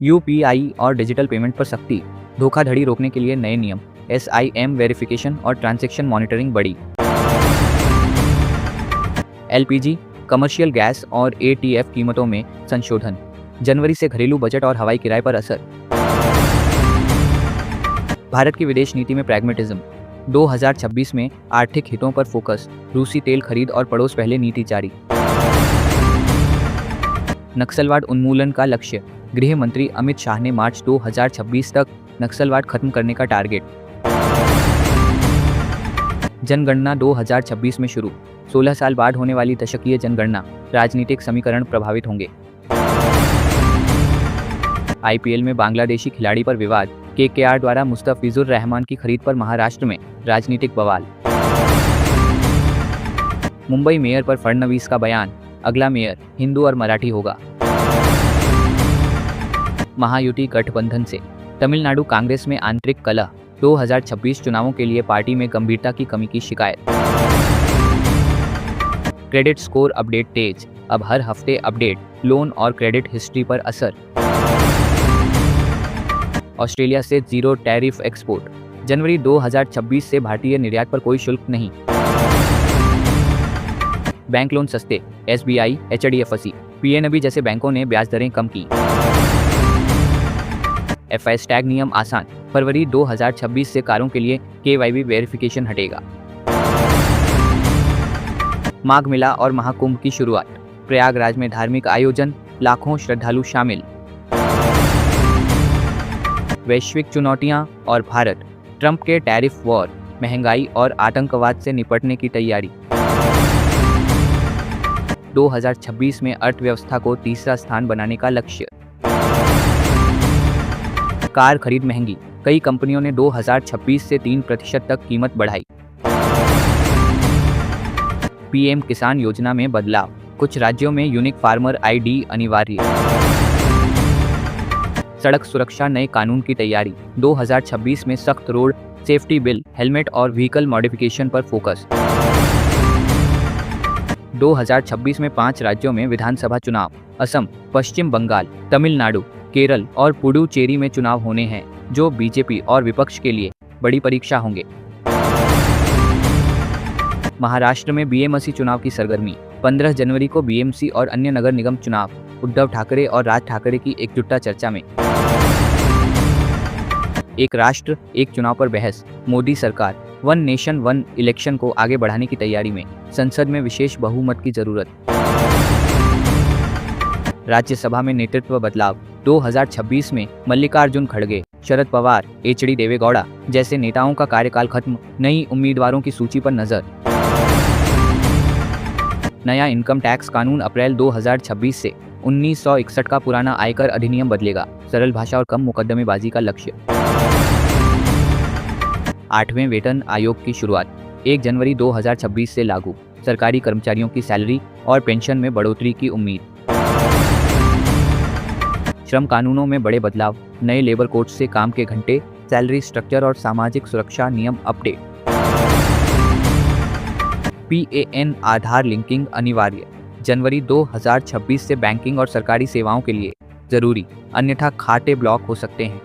UPI और digital payment पर सख्ती, धोखाधड़ी रोकने के लिए नए नियम, SIM वेरिफिकेशन और ट्रांजैक्शन मॉनिटरिंग बढ़ी। LPG, कमर्शियल गैस और ATF कीमतों में संशोधन, जनवरी से घरेलू बजट और हवाई किराए पर असर। भारत की विदेश नीति में प्रैग्मेटिज्म, 2026 में आर्थिक हितों पर फोकस, रूसी तेल खरीद और पड़ोस पहले नीति जारी। नक्सलवाद उन्मूलन का लक्ष्य, गृह मंत्री अमित शाह ने मार्च 2026 तक नक्सलवाद खत्म करने का टारगेट। जनगणना 2026 में शुरू, 16 साल बाद होने वाली दशकीय जनगणना, राजनीतिक समीकरण प्रभावित होंगे। IPL में बांग्लादेशी खिलाड़ी पर विवाद, KKR द्वारा मुस्तफिजुर रहमान की खरीद पर महाराष्ट्र में राजनीतिक बवाल। मुंबई मेयर पर फडणवीस का बयान, अगला मेयर हिंदू और मराठी होगा। महायुति गठबंधन से तमिलनाडु कांग्रेस में आंतरिक कलह, 2026 चुनावों के लिए पार्टी में गंभीरता की कमी की शिकायत। क्रेडिट स्कोर अपडेट तेज, अब हर हफ्ते अपडेट, लोन और क्रेडिट हिस्ट्री पर असर। ऑस्ट्रेलिया से जीरो टैरिफ एक्सपोर्ट, जनवरी 2026 से भारतीय निर्यात पर कोई शुल्क नहीं। बैंक लोन सस्ते, SBI, HDFC, PNB जैसे बैंकों ने ब्याज दरें कम की। FASTag नियम आसान, फरवरी 2026 से कारों के लिए KYB वेरिफिकेशन हटेगा। माघ मेला और महाकुंभ की शुरुआत, प्रयागराज में धार्मिक आयोजन, लाखों श्रद्धालु शामिल। वैश्विक चुनौतियां और भारत, ट्रंप के टैरिफ वॉर, महंगाई और आतंकवाद से निपटने की तैयारी। 2026 में अर्थव्यवस्था को तीसरा स्थान बनाने का लक्ष्य। कार खरीद महंगी, कई कंपनियों ने 2026 से 3% तक कीमत बढ़ाई। PM किसान योजना में बदलाव, कुछ राज्यों में यूनिक फार्मर ID अनिवार्य। सड़क सुरक्षा नए कानून की तैयारी, 2026 में सख्त रोड सेफ्टी बिल, हेलमेट और व्हीकल मॉडिफिकेशन पर फोकस। 2026 में 5 राज्यों में विधानसभा चुनाव, असम, पश्चिम बंगाल, तमिलनाडु, केरल और पुडुचेरी में चुनाव होने हैं, जो BJP और विपक्ष के लिए बड़ी परीक्षा होंगे। महाराष्ट्र में BMC चुनाव की सरगर्मी, 15 जनवरी को BMC और अन्य नगर निगम चुनाव, उद्धव ठाकरे और राज ठाकरे की एकजुटता चर्चा में। एक राष्ट्र एक चुनाव पर बहस, मोदी सरकार वन नेशन वन इलेक्शन को आगे बढ़ाने की तैयारी में, संसद में विशेष बहुमत की जरूरत। राज्यसभा में नेतृत्व बदलाव, 2026 में मल्लिकार्जुन खड़गे, शरद पवार, HD देवेगौड़ा जैसे नेताओं का कार्यकाल खत्म, नई उम्मीदवारों की सूची पर नजर। नया इनकम टैक्स कानून अप्रैल 2026 से, 1961 का पुराना आयकर अधिनियम बदलेगा, सरल भाषा और कम मुकदमेबाजी का लक्ष्य। 8वें वेतन आयोग की शुरुआत, 1 जनवरी 2026 से लागू, सरकारी कर्मचारियों की सैलरी और पेंशन में बढ़ोतरी की उम्मीद। श्रम कानूनों में बड़े बदलाव, नए लेबर कोड से काम के घंटे, सैलरी स्ट्रक्चर और सामाजिक सुरक्षा नियम अपडेट। PAN आधार लिंकिंग अनिवार्य, जनवरी 2026 से बैंकिंग और सरकारी सेवाओं के लिए जरूरी, अन्यथा खाते ब्लॉक हो सकते हैं।